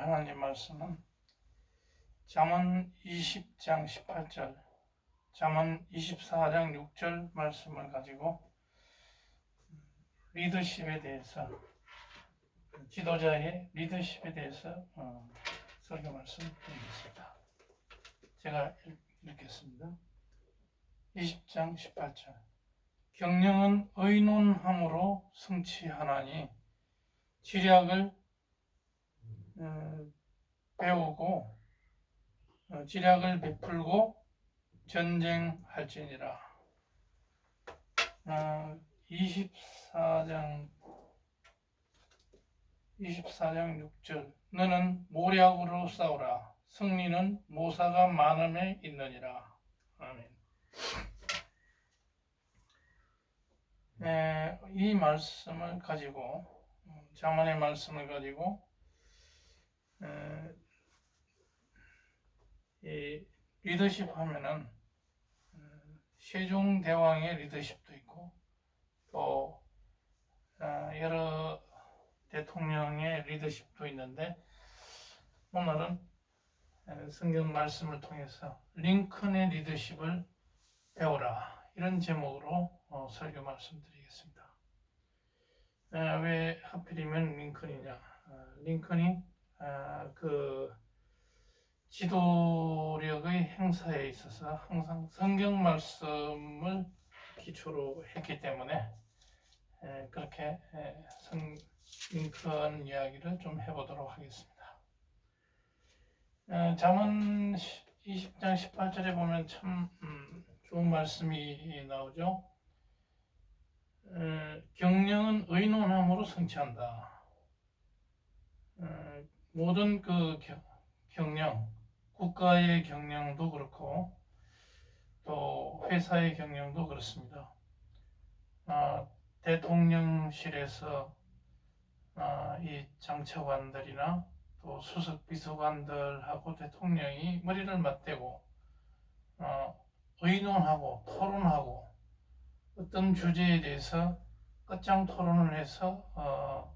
하나님 말씀은 잠언 20장 18절, 잠언 24장 6절 말씀을 가지고 리더십에 대해서, 지도자의 리더십에 대해서 설교 말씀 드리겠습니다. 제가 읽겠습니다. 20장 18절. 경영은 의논함으로 성취하나니 지략을 배우고 지략을 베풀고 전쟁할지니라. 24장 6절. 너는 모략으로 싸우라. 승리는 모사가 많음에 있느니라. 아멘. 이 말씀을 가지고, 잠언의 말씀을 가지고 이 리더십 하면은 세종대왕의 리더십도 있고 또 여러 대통령의 리더십도 있는데, 오늘은 성경 말씀을 통해서 링컨의 리더십을 배우라, 이런 제목으로 설교 말씀드리겠습니다. 왜 하필이면 링컨이냐? 링컨이 그 지도력의 행사에 있어서 항상 성경 말씀을 기초로 했기 때문에 그렇게 링컨 이야기를 좀 해보도록 하겠습니다. 잠언 20장 18절에 보면 참 좋은 말씀이 나오죠. 경영은 의논함으로 성취한다. 모든 그 경영, 국가의 경영도 그렇고 또 회사의 경영도 그렇습니다. 대통령실에서 이 장차관들이나 또 수석 비서관들하고 대통령이 머리를 맞대고 의논하고 토론하고 어떤 주제에 대해서 끝장 토론을 해서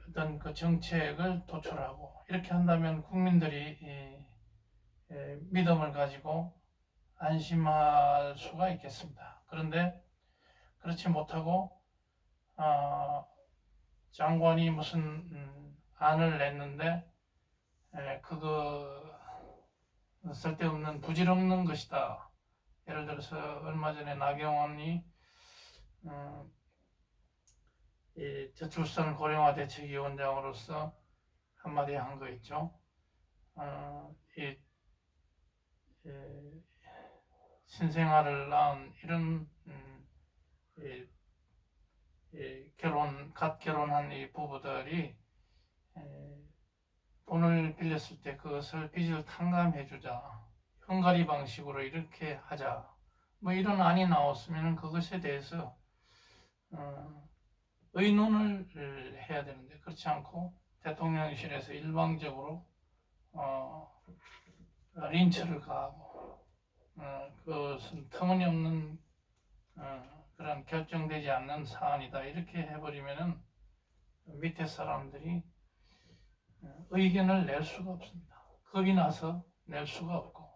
어떤 그 정책을 도출하고, 이렇게 한다면 국민들이 믿음을 가지고 안심할 수가 있겠습니다. 그런데 그렇지 못하고 장관이 무슨 안을 냈는데 그거 쓸데없는 부질없는 것이다. 예를 들어서 얼마 전에 나경원이 이 저출산 고령화 대책위원장으로서 한마디 한 거 있죠. 신생아를 낳은 이런 갓 결혼한 이 부부들이 돈을 빌렸을 때 그것을 빚을 탕감해주자, 헝가리 방식으로 이렇게 하자, 뭐 이런 안이 나왔으면 그것에 대해서 의논을 해야 되는데, 그렇지 않고 대통령실에서 일방적으로 린처를 가하고 그것은 터무니없는 그런 결정되지 않는 사안이다, 이렇게 해버리면은 밑에 사람들이 의견을 낼 수가 없습니다. 겁이 나서 낼 수가 없고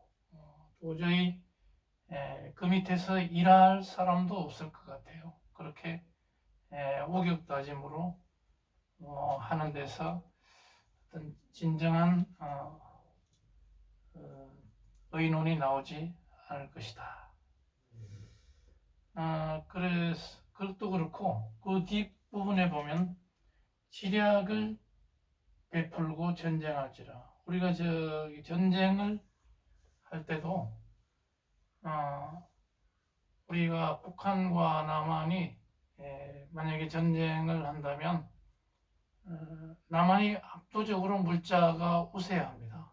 도저히 그 밑에서 일할 사람도 없을 것 같아요. 그렇게 우격다짐으로 하는 데서 어떤 진정한 의논이 나오지 않을 것이다. 그래서 그것도 그렇고, 그 뒷부분에 보면 지략을 베풀고 전쟁할지라. 우리가 전쟁을 할 때도 우리가 북한과 남한이 만약에 전쟁을 한다면 남한이 압도적으로 물자가 우세합니다.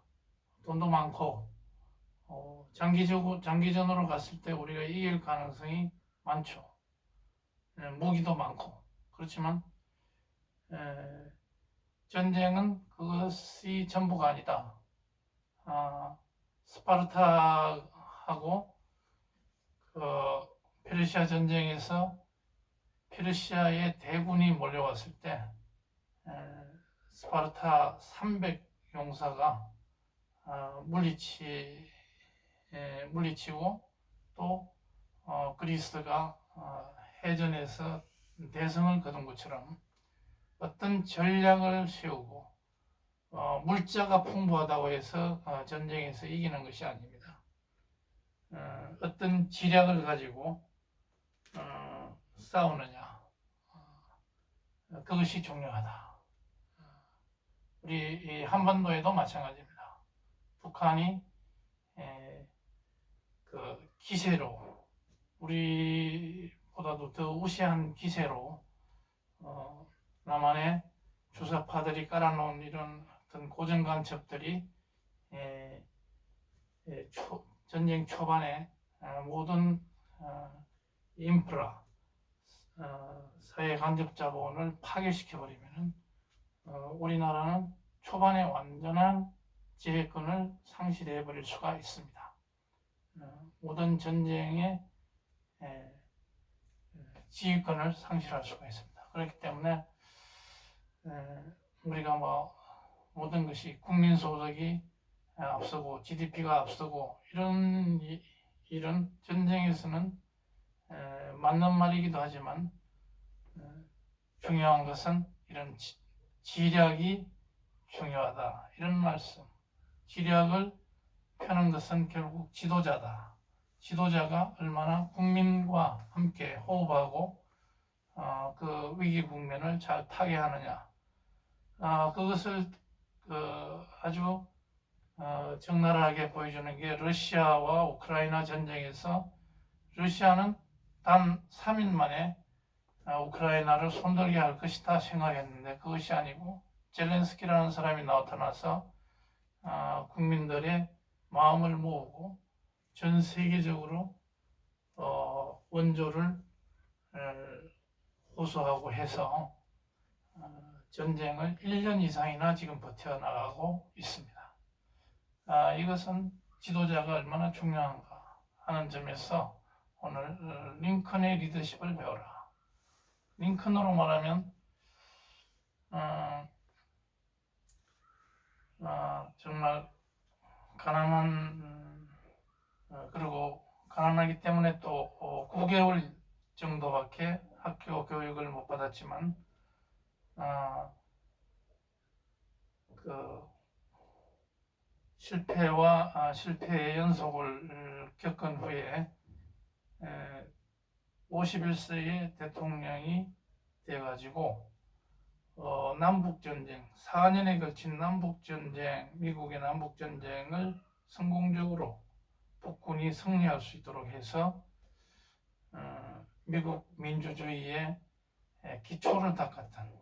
돈도 많고 장기전으로 갔을 때 우리가 이길 가능성이 많죠. 무기도 많고. 그렇지만 전쟁은 그것이 전부가 아니다. 스파르타하고 페르시아 전쟁에서 페르시아의 대군이 몰려왔을 때 스파르타 300 용사가 물리치고 또 그리스가 해전에서 대성을 거둔 것처럼 어떤 전략을 세우고 물자가 풍부하다고 해서 전쟁에서 이기는 것이 아닙니다. 어떤 지략을 가지고 싸우느냐, 그것이 중요하다. 우리 한반도에도 마찬가지입니다. 북한이 그 기세로, 우리보다도 더 우세한 기세로 남한의 주사파들이 깔아놓은 이런 어떤 고정간첩들이 전쟁 초반에 모든 인프라, 사회 간접 자본을 파괴시켜버리면 우리나라는 초반에 완전한 지배권을 상실해버릴 수가 있습니다. 모든 전쟁의 지휘권을 상실할 수가 있습니다. 그렇기 때문에 우리가 모든 것이 국민소득이 앞서고 GDP가 앞서고 이런 전쟁에서는 맞는 말이기도 하지만 중요한 것은 이런 지략이 중요하다, 이런 말씀. 지략을 펴는 것은 결국 지도자다. 지도자가 얼마나 국민과 함께 호흡하고 그 위기 국면을 잘 타개하느냐, 그것을 아주 적나라하게 보여주는 게 러시아와 우크라이나 전쟁에서 러시아는 단 3일 만에 우크라이나를 손들게 할 것이다 생각했는데 그것이 아니고 젤렌스키라는 사람이 나타나서 국민들의 마음을 모으고 전 세계적으로 원조를 호소하고 해서 전쟁을 1년 이상이나 지금 버텨나가고 있습니다. 이것은 지도자가 얼마나 중요한가 하는 점에서 오늘 링컨의 리더십을 배워라. 링컨으로 말하면 정말 가난한 그리고 가난하기 때문에 또 9개월 정도밖에 학교 교육을 못 받았지만 그 실패의 연속을 겪은 후에 51세의 대통령이 돼가지고 남북전쟁, 4년에 걸친 남북전쟁, 미국의 남북전쟁을 성공적으로 북군이 승리할 수 있도록 해서 미국 민주주의의 기초를 닦았던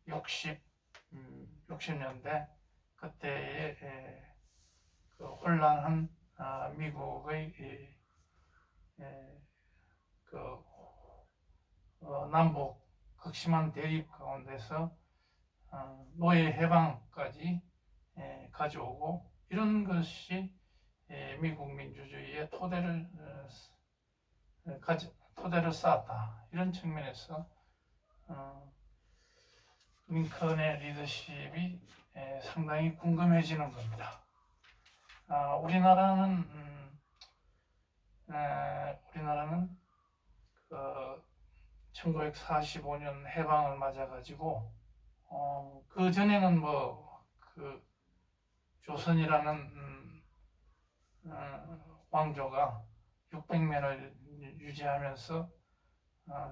1860년대 그때의 그 혼란한 미국의 그 남북 극심한 대립 가운데서 노예 해방까지 가져오고 이런 것이 미국 민주주의의 토대를 쌓았다. 이런 측면에서 링컨의 리더십이 상당히 궁금해지는 겁니다. 우리나라는 그 1945년 해방을 맞아가지고 그 전에는 그 조선이라는 왕조가 600년을 유지하면서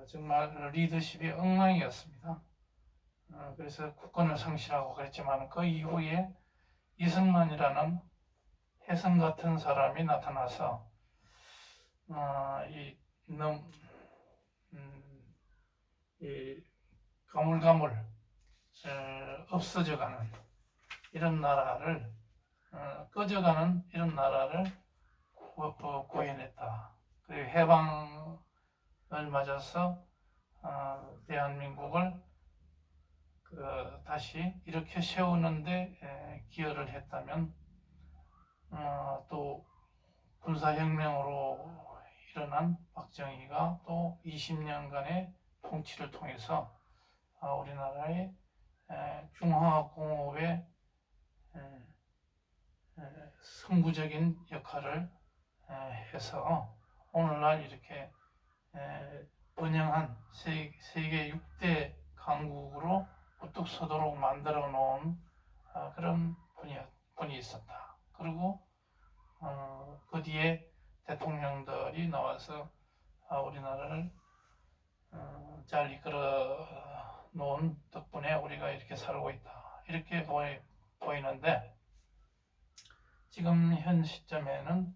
정말 리더십이 엉망이었습니다. 그래서 국권을 상실하고 그랬지만 그 이후에 이승만이라는 혜성 같은 사람이 나타나서 이 가물가물 없어져가는 이런 나라를 꺼져가는 이런 나라를 구해냈다. 그리고 해방을 맞아서 대한민국을 다시 이렇게 세우는데 기여를 했다면 또 군사혁명으로 일어난 박정희가 또 20년간의 통치를 통해서 우리나라의 중화공업의 선구적인 역할을 해서 오늘날 이렇게 번영한 세계 6대 강국으로 우뚝 서도록 만들어 놓은 그런 분이 있었다. 그리고 그 뒤에 대통령들이 나와서 우리나라를 잘 이끌어 놓은 덕분에 우리가 이렇게 살고 있다. 이렇게 보이는데 지금 현 시점에는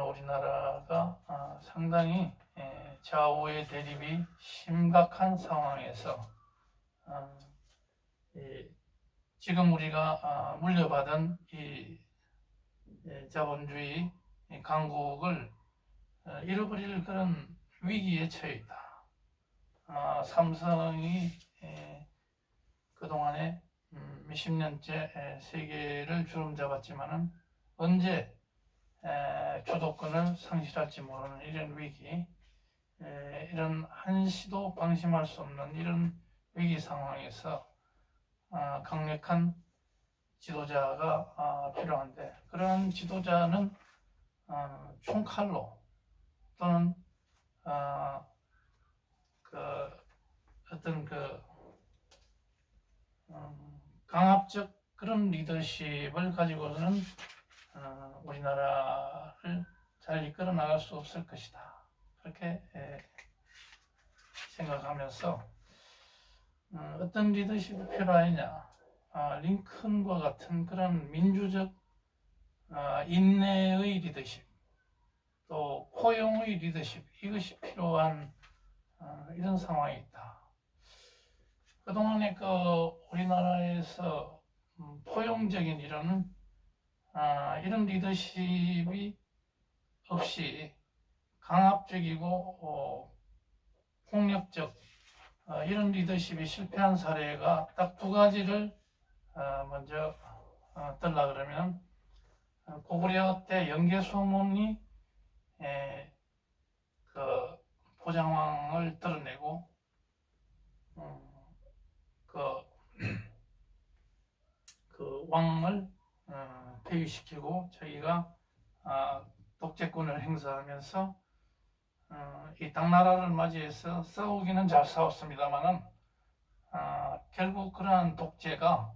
우리나라가 상당히 좌우의 대립이 심각한 상황에서 지금 우리가 물려받은 이 자본주의 강국을 잃어버릴 그런 위기에 처해 있다. 삼성이 그동안에 몇십 년째 세계를 주름잡았지만은 언제 주도권을 상실할지 모르는 이런 위기, 이런 한시도 방심할 수 없는 이런 위기 상황에서 강력한 지도자가 필요한데, 그런 지도자는 총칼로 또는 어떤 강압적 그런 리더십을 가지고는 우리나라를 잘 이끌어 나갈 수 없을 것이다. 그렇게 생각하면서 어떤 리더십이 필요하냐? 링컨과 같은 그런 민주적 인내의 리더십, 또 포용의 리더십, 이것이 필요한 이런 상황이 있다. 그동안에 우리나라에서 포용적인 이런 리더십이 없이 강압적이고 폭력적 이런 리더십이 실패한 사례가 딱 두 가지를 먼저 들라 그러면 고구려 때 영계소문이 포장왕을 드러내고 그 왕을 폐위시키고 자기가 독재권을 행사하면서 이 당나라를 맞이해서 싸우기는 잘 싸웠습니다만은 결국 그러한 독재가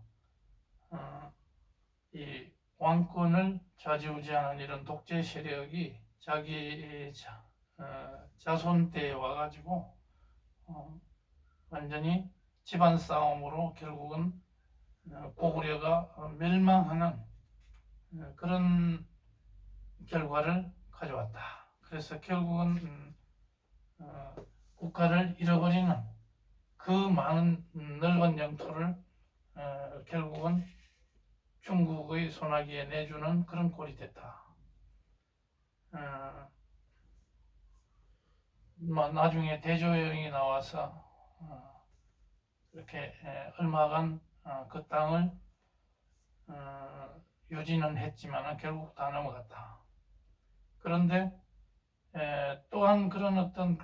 이 왕권을 좌지우지하는 이런 독재 세력이 자기 자손 때에 와가지고 완전히 집안 싸움으로 결국은 고구려가 멸망하는 그런 결과를 가져왔다. 그래서 결국은 국가를 잃어버리는 그 많은 넓은 영토를 결국은 중국의 손아귀에 내주는 그런 꼴이 됐다. 나중에 대조영이 나와서 이렇게 얼마간 그 땅을 유지는 했지만 결국 다 넘어갔다. 그런데 또한 그런 어떤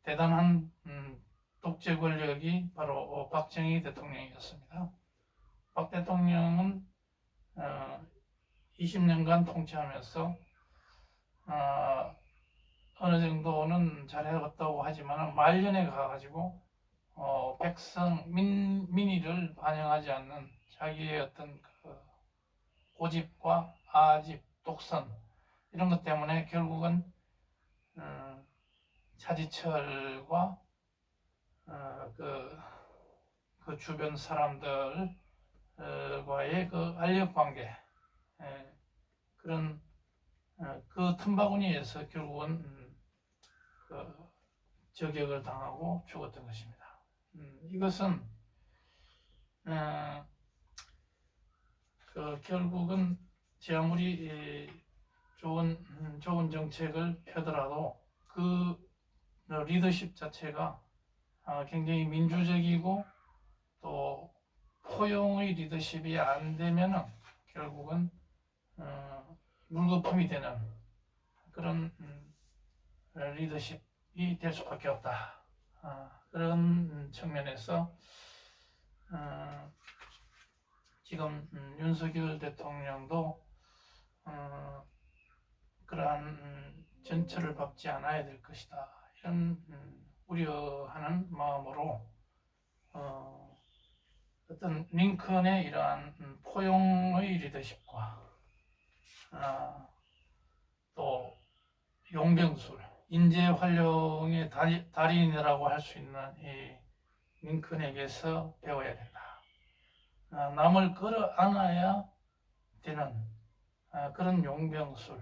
대단한 독재 권력이 바로 박정희 대통령이었습니다. 박 대통령은 20년간 통치하면서 어느 정도는 잘해왔다고 하지만 말년에 가가지고 민의를 반영하지 않는 자기의 어떤 고집과 아집, 독선 이런 것 때문에 결국은 차지철과 그 주변 사람들과의 그 알력 관계, 그런 그 틈바구니에서 결국은 저격을 당하고 죽었던 것입니다. 이것은 결국은 제 아무리 좋은 정책을 펴더라도 그 리더십 자체가 굉장히 민주적이고 또 포용의 리더십이 안 되면은 결국은 물거품이 되는 그런 리더십이 될 수밖에 없다. 그런 측면에서 지금 윤석열 대통령도 그러한 전철을 밟지 않아야 될 것이다. 이런 우려하는 마음으로 어떤 링컨의 이러한 포용의 리더십과 또 용병술, 인재 활용의 달인이라고 할 수 있는 이 링컨에게서 배워야 된다. 남을 끌어안아야 되는 그런 용병술.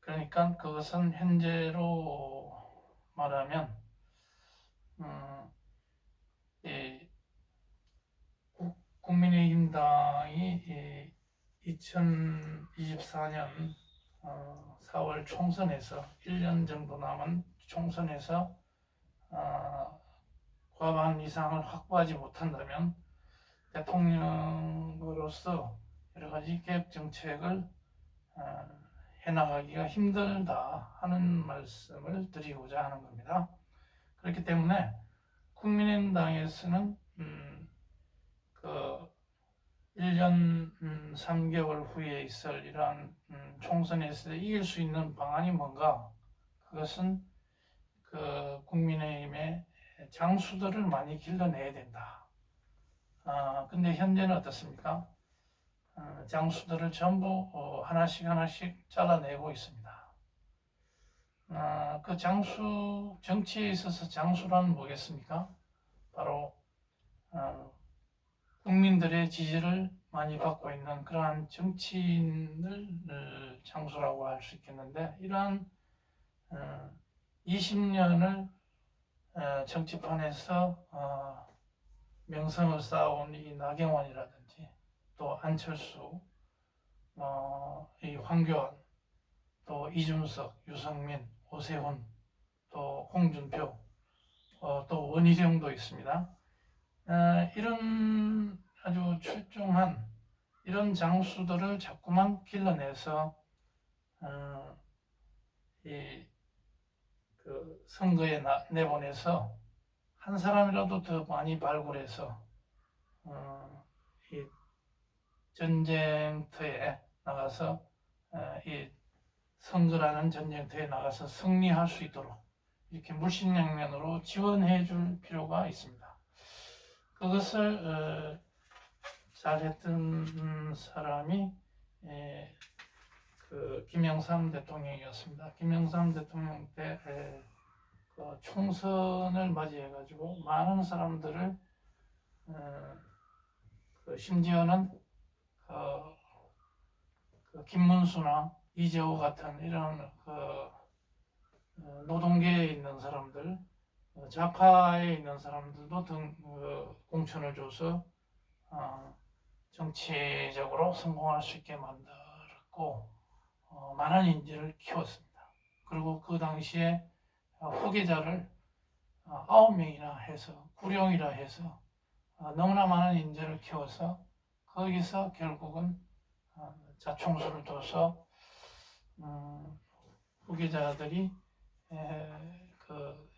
그러니까 그것은 현재로 말하면 국민의힘 당이 2024년 4월 총선에서 1년 정도 남은 총선에서 과반 이상을 확보하지 못한다면 대통령으로서 여러 가지 개혁 정책을 해나가기가 힘들다 하는 말씀을 드리고자 하는 겁니다. 그렇기 때문에 국민의당에서는 그 1년 3개월 후에 있을 이러한 총선에서 이길 수 있는 방안이 뭔가, 그것은 그 국민의힘의 장수들을 많이 길러내야 된다. 근데 현재는 어떻습니까? 장수들을 전부 하나씩 잘라내고 있습니다. 그 장수, 정치에 있어서 장수란 뭐겠습니까? 바로 국민들의 지지를 많이 받고 있는 그러한 정치인을 장수라고 할 수 있겠는데, 이러한 20년을 정치판에서 명성을 쌓아온 이 나경원이라든지 또 안철수, 이 황교안, 또 이준석, 유승민, 오세훈, 또 홍준표, 또 원희룡도 있습니다. 이런 아주 출중한 이런 장수들을 자꾸만 길러내서 그 선거에 내보내서 한 사람이라도 더 많이 발굴해서 이 전쟁터에 나가서 이 선거라는 전쟁터에 나가서 승리할 수 있도록 이렇게 물심양면으로 지원해 줄 필요가 있습니다. 그것을 잘했던 사람이 그 김영삼 대통령이었습니다. 김영삼 대통령 때 그 총선을 맞이해가지고 많은 사람들을 그 심지어는 그 김문수나 이재호 같은 이런 그 노동계에 있는 사람들, 좌파에 있는 사람들도 공천을 줘서 정치적으로 성공할 수 있게 만들었고 많은 인재를 키웠습니다. 그리고 그 당시에 후계자를 9명이나 해서 구룡이라 해서 너무나 많은 인재를 키워서 거기서 결국은 자총수를 둬서 후계자들이 그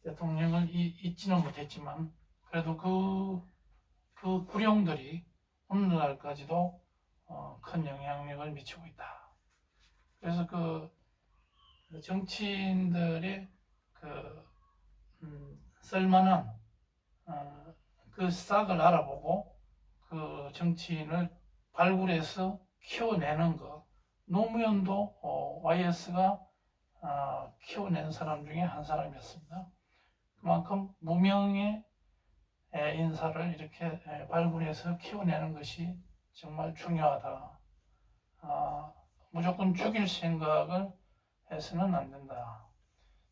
대통령을 잊지는 못했지만 그래도 그 구룡들이 오늘날까지도 큰 영향력을 미치고 있다. 그래서 그 정치인들의 그 쓸만한 그 싹을 알아보고 그 정치인을 발굴해서 키워내는 것, 노무현도 YS가 키워낸 사람 중에 한 사람이었습니다. 그만큼 무명의 인사를 이렇게 발굴해서 키워내는 것이 정말 중요하다. 무조건 죽일 생각을 해서는 안 된다.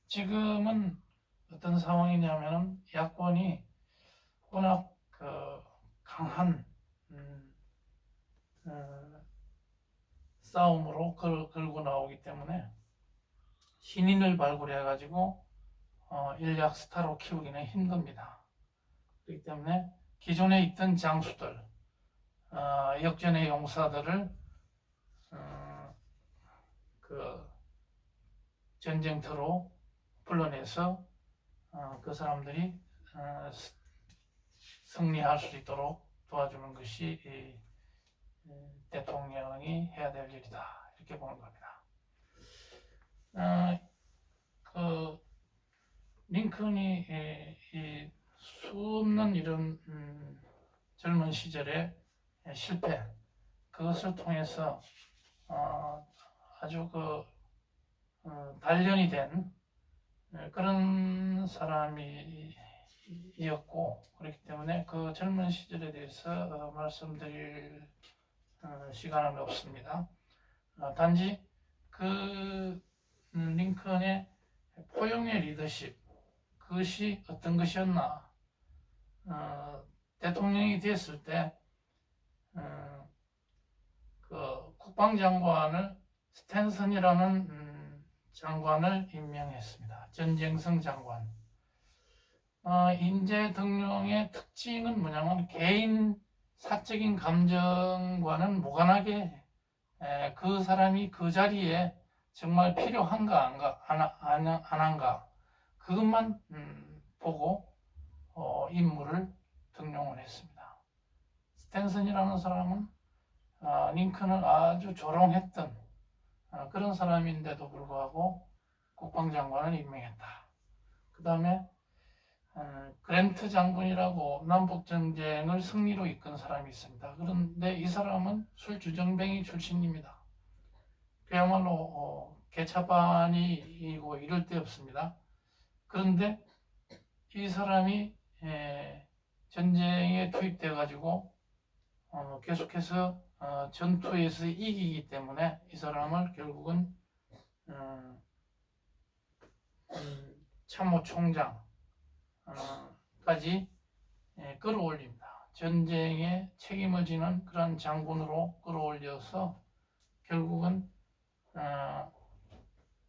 지금은 어떤 상황이냐면 야권이 워낙 그 강한 싸움으로 걸고 나오기 때문에 신인을 발굴해가지고 인력 스타로 키우기는 힘듭니다. 그렇기 때문에 기존에 있던 장수들, 역전의 용사들을 그 전쟁터로 불러내서 그 사람들이 승리할 수 있도록 도와주는 것이 대통령이 해야 될 일이다, 이렇게 보는 겁니다. 그 링컨이 이 수없는 이런 젊은 시절의 실패, 그것을 통해서 아주 단련이 된 그런 사람이었고, 그렇기 때문에 그 젊은 시절에 대해서 말씀드릴 시간은 없습니다. 단지 그 링컨의 포용의 리더십, 그것이 어떤 것이었나. 대통령이 됐을 때 그 국방장관을 스탠선이라는 장관을 임명했습니다. 전쟁성 장관. 인재 등용의 특징은 뭐냐면 개인 사적인 감정과는 무관하게 그 사람이 그 자리에 정말 필요한가 안 한가, 그것만 보고 인물을 등용을 했습니다. 스탠선이라는 사람은 링컨을 아주 조롱했던 그런 사람인데도 불구하고 국방장관을 임명했다. 그 다음에 그랜트 장군이라고 남북전쟁을 승리로 이끈 사람이 있습니다. 그런데 이 사람은 술주정뱅이 출신입니다. 그야말로 개차반이고 이럴 데 없습니다. 그런데 이 사람이 전쟁에 투입돼 가지고 계속해서 전투에서 이기기 때문에 이 사람을 결국은 참모총장까지 끌어올립니다. 전쟁에 책임을 지는 그런 장군으로 끌어올려서 결국은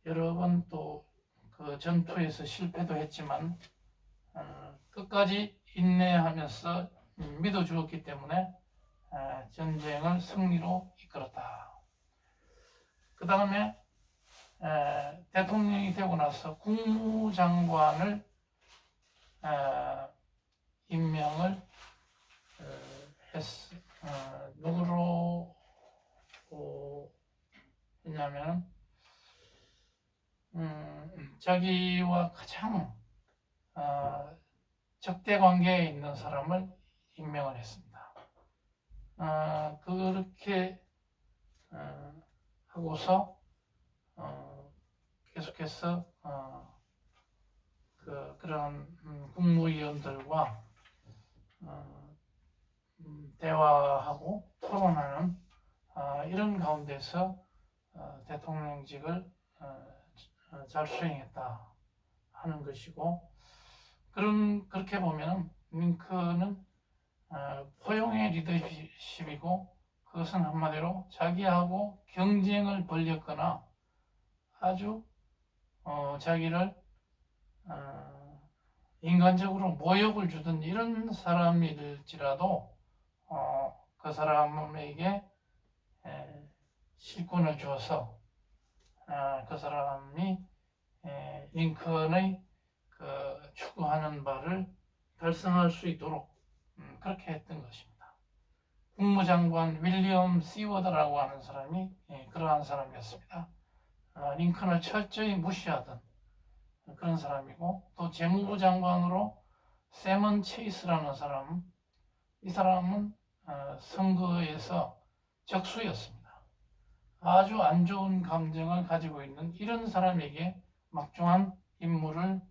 여러 번 또 그 전투에서 실패도 했지만 끝까지 인내하면서 믿어주었기 때문에 전쟁을 승리로 이끌었다. 그 다음에 대통령이 되고 나서 국무장관을 임명을 누구로 했냐면 자기와 가장 적대 관계에 있는 사람을 임명을 했습니다. 그렇게 하고서 계속해서 그런 국무위원들과 대화하고 토론하는 이런 가운데서 대통령직을 잘 수행했다 하는 것이고, 그렇게 보면 링컨은 포용의 리더십이고, 그것은 한마디로 자기하고 경쟁을 벌였거나 아주 자기를 인간적으로 모욕을 주던 이런 사람일지라도 그 사람에게 실권을 주어서 그 사람이 링컨의 그 추구하는 바를 달성할 수 있도록 그렇게 했던 것입니다. 국무장관 윌리엄 시워드라고 하는 사람이 그러한 사람이었습니다. 링컨을 철저히 무시하던 그런 사람이고, 또 재무부 장관으로 세먼 체이스라는 사람, 이 사람은 선거에서 적수였습니다. 아주 안 좋은 감정을 가지고 있는 이런 사람에게 막중한 임무를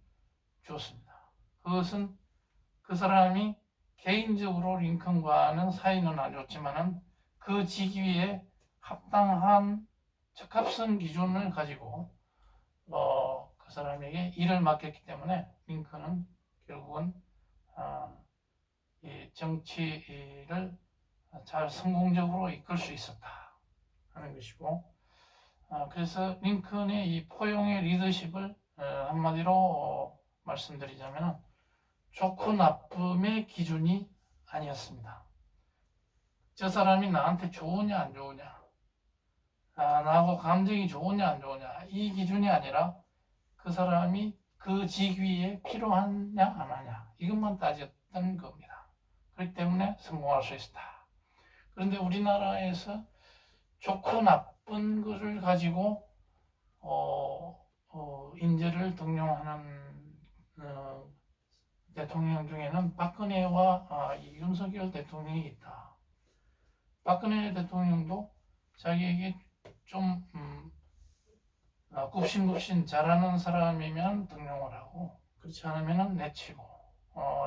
줬습니다. 그것은 그 사람이 개인적으로 링컨과는 사이는 안 좋지만은 그 직위에 합당한 적합성 기준을 가지고 그 사람에게 일을 맡겼기 때문에 링컨은 결국은 이 정치를 잘 성공적으로 이끌 수 있었다 하는 것이고, 그래서 링컨의 이 포용의 리더십을 한마디로 말씀드리자면 좋고 나쁨의 기준이 아니었습니다. 저 사람이 나한테 좋으냐 안 좋으냐, 나하고 감정이 좋으냐 안 좋으냐, 이 기준이 아니라 그 사람이 그 직위에 필요하냐 안 하냐, 이것만 따졌던 겁니다. 그렇기 때문에 성공할 수 있었다. 그런데 우리나라에서 좋고 나쁜 것을 가지고 인재를 등용하는 대통령 중에는 박근혜와 윤석열 대통령이 있다. 박근혜 대통령도 자기에게 좀 굽신굽신 잘하는 사람이면 등용을 하고, 그렇지 않으면 내치고,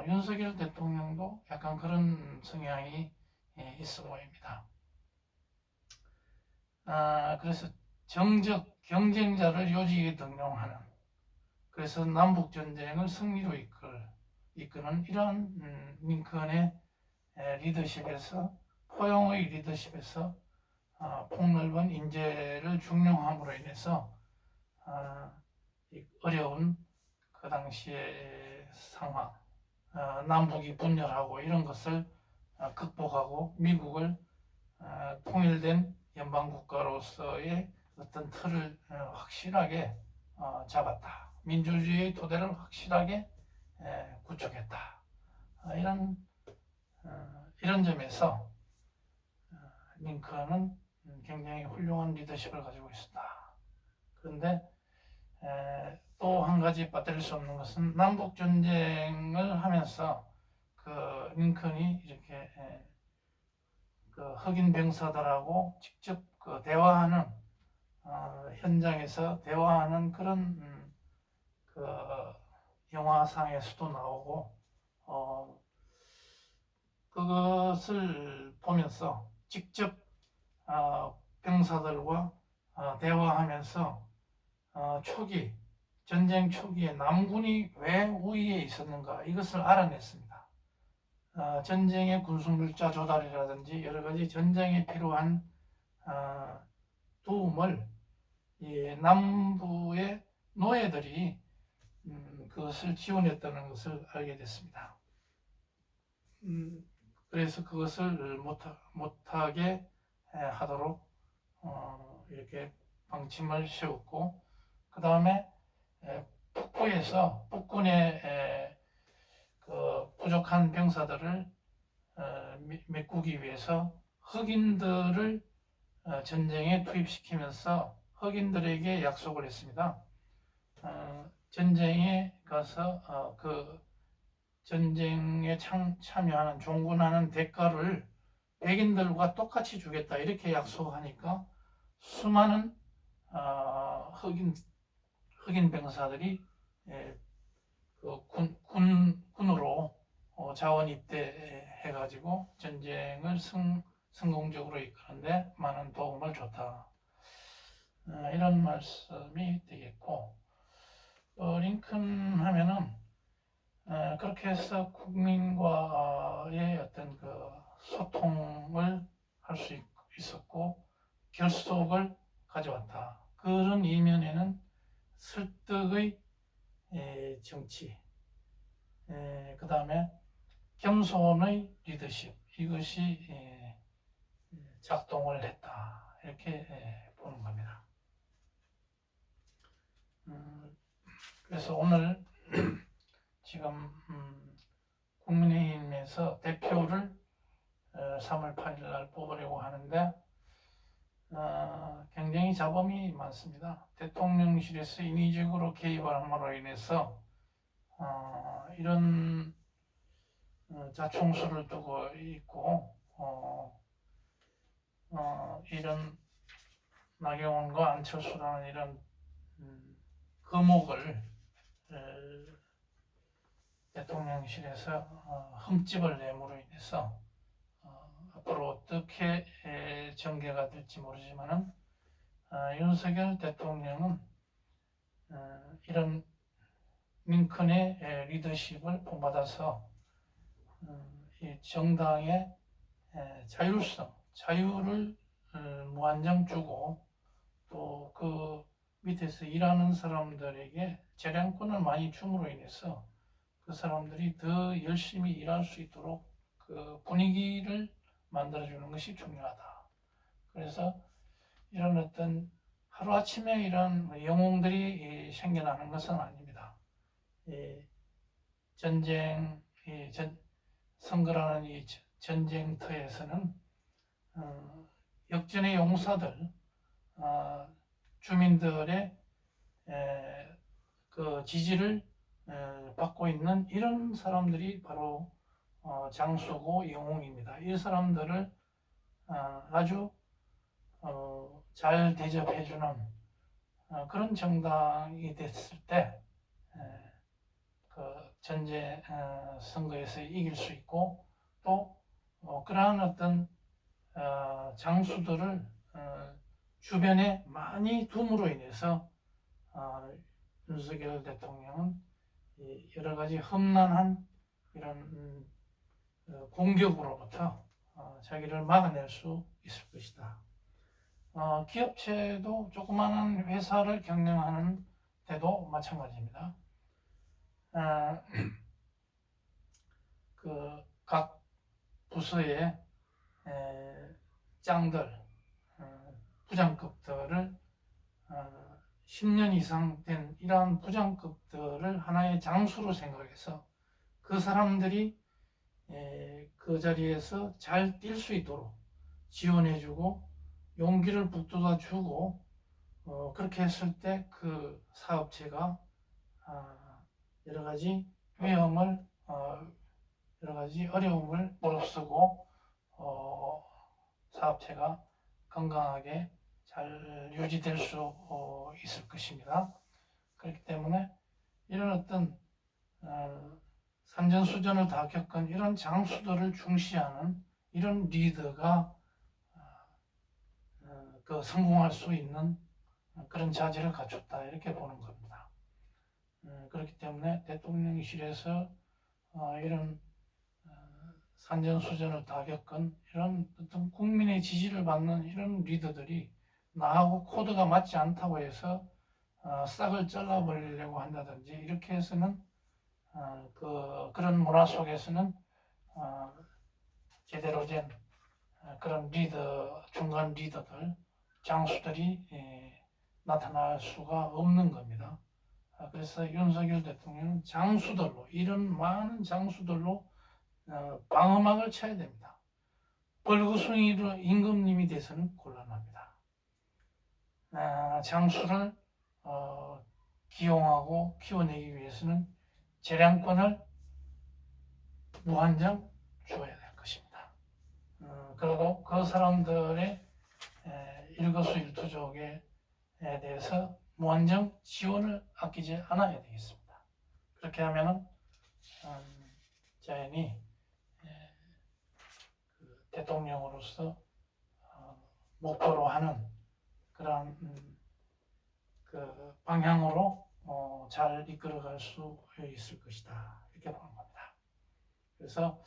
윤석열 대통령도 약간 그런 성향이 있어 보입니다. 그래서 정적 경쟁자를 요직에 등용하는, 그래서 남북전쟁을 승리로 이끄는 이러한 링컨의 리더십에서, 포용의 리더십에서 폭넓은 인재를 중용함으로 인해서 어려운 그 당시의 상황, 남북이 분열하고 이런 것을 극복하고 미국을 통일된 연방국가로서의 어떤 틀을 확실하게 잡았다. 민주주의의 토대를 확실하게 구축했다. 이런 점에서 링컨은 굉장히 훌륭한 리더십을 가지고 있었다. 그런데 또 한 가지 빠뜨릴 수 없는 것은 남북 전쟁을 하면서 그 링컨이 이렇게 그 흑인 병사들하고 직접 그 대화하는, 현장에서 대화하는 그런 그 영화상에서도 나오고, 그것을 보면서 직접 병사들과 대화하면서 전쟁 초기에 남군이 왜 우위에 있었는가, 이것을 알아냈습니다. 전쟁의 군수물자 조달이라든지 여러 가지 전쟁에 필요한 도움을 남부의 노예들이 그것을 지원했다는 것을 알게 됐습니다. 그래서 그것을 못하게 하도록 이렇게 방침을 세웠고, 그 다음에 북군의 그 부족한 병사들을 메꾸기 위해서 흑인들을 전쟁에 투입시키면서 흑인들에게 약속을 했습니다. 전쟁에 가서 그 전쟁에 참여하는, 종군하는 대가를 백인들과 똑같이 주겠다, 이렇게 약속하니까 수많은 흑인 병사들이 그 군으로 자원 입대해가지고 전쟁을 성공적으로 이끄는데 많은 도움을 줬다. 이런 말씀이 되겠고, 링컨 하면은 그렇게 해서 국민과의 어떤 그 소통을 할 수 있었고 결속을 가져왔다. 그런 이면에는 설득의 정치, 그 다음에 겸손의 리더십, 이것이 작동을 했다, 이렇게 보는 겁니다. 그래서 오늘 지금 국민의힘에서 대표를 3월 8일 날 뽑으려고 하는데 굉장히 잡음이 많습니다. 대통령실에서 인위적으로 개입함으로 인해서 이런 자총수를 두고 있고, 이런 나경원과 안철수라는 이런 거목을 대통령실에서 흠집을 내므로 인해서 앞으로 어떻게 전개가 될지 모르지만은 윤석열 대통령은 이런 링컨의 리더십을 본받아서 이 정당의 자율성, 자유를 무한정 주고, 또 그 밑에서 일하는 사람들에게 재량권을 많이 줌으로 인해서 그 사람들이 더 열심히 일할 수 있도록 그 분위기를 만들어주는 것이 중요하다. 그래서 이런 어떤 하루아침에 이런 영웅들이 생겨나는 것은 아닙니다. 전쟁, 선거라는 이 전쟁터에서는 역전의 용사들, 주민들의 그 지지를 받고 있는 이런 사람들이 바로 장수고 영웅입니다. 이 사람들을 아주 잘 대접해주는 그런 정당이 됐을 때 그 전제 선거에서 이길 수 있고 또 그러한 어떤 장수들을 주변에 많이 둠으로 인해서 윤석열 대통령은 여러 가지 험난한 이런 공격으로부터 자기를 막아낼 수 있을 것이다. 기업체도 조그마한 회사를 경영하는 데도 마찬가지입니다. 그 각 부서의 짱들, 부장급들을 10년 이상 된 이러한 부장급들을 하나의 장수로 생각해서 그 사람들이 그 자리에서 잘 뛸 수 있도록 지원해주고 용기를 북돋아주고 그렇게 했을 때 그 사업체가 여러 가지 위험을 여러 가지 어려움을 무릅쓰고 사업체가 건강하게 잘 유지될 수 있을 것입니다. 그렇기 때문에 이런 어떤 산전수전을 다 겪은 이런 장수들을 중시하는 이런 리더가 그 성공할 수 있는 그런 자질을 갖췄다 이렇게 보는 겁니다. 그렇기 때문에 대통령실에서 이런 산전수전을 다 겪은 이런 어떤 국민의 지지를 받는 이런 리더들이 나하고 코드가 맞지 않다고 해서 싹을 잘라버리려고 한다든지 이렇게 해서는 그런 문화 속에서는 제대로 된 그런 리더, 중간 리더들, 장수들이 나타날 수가 없는 겁니다. 그래서 윤석열 대통령은 장수들로, 이런 많은 장수들로 방어막을 쳐야 됩니다. 벌구숭이로 임금님이 돼서는 곤란합니다. 장수를 기용하고 키워내기 위해서는 재량권을 무한정 주어야 될 것입니다. 그리고 그 사람들의 일거수일투족에 대해서 무한정 지원을 아끼지 않아야 되겠습니다. 그렇게 하면은 자연히 그 대통령으로서 목표로 하는 그런 그 방향으로 잘 이끌어갈 수 있을 것이다 이렇게 보는 겁니다. 그래서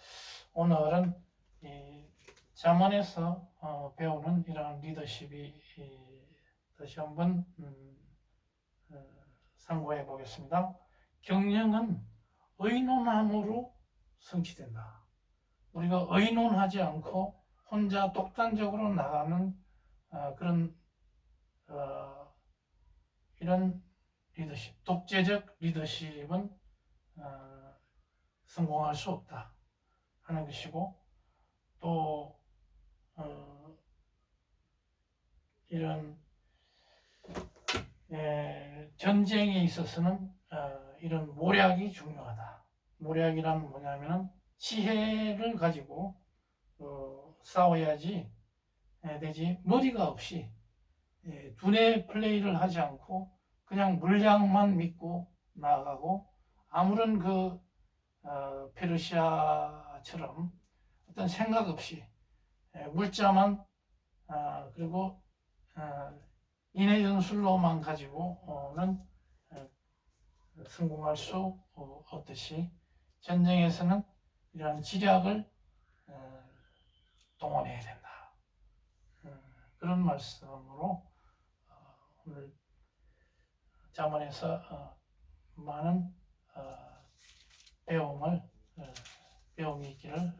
오늘은 이 잠언에서 배우는 이런 리더십이 다시 한번 상고해 보겠습니다. 경영은 의논함으로 성취된다. 우리가 의논하지 않고 혼자 독단적으로 나가는 그런 이런 리더십, 독재적 리더십은 성공할 수 없다 하는 것이고 또 이런 전쟁에 있어서는 이런 모략이 중요하다. 모략이란 뭐냐면은 지혜를 가지고 싸워야지 되지 머리가 없이 두뇌 플레이를 하지 않고 그냥 물량만 믿고 나아가고 아무런 그 페르시아처럼 어떤 생각 없이 물자만 그리고 인해 전술로만 가지고는 성공할 수 없듯이 전쟁에서는 이러한 지략을 동원해야 된다. 그런 말씀으로 오늘 잠언에서 많은 배움이 있기를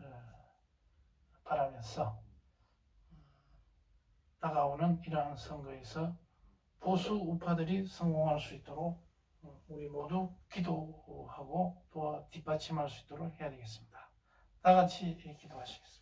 바라면서 하면서 다가오는 이러한 선거에서 보수 우파들이 성공할 수 있도록 우리 모두 기도하고 도와 뒷받침할 수 있도록 해야 되겠습니다. 다 같이 기도하시겠습니다.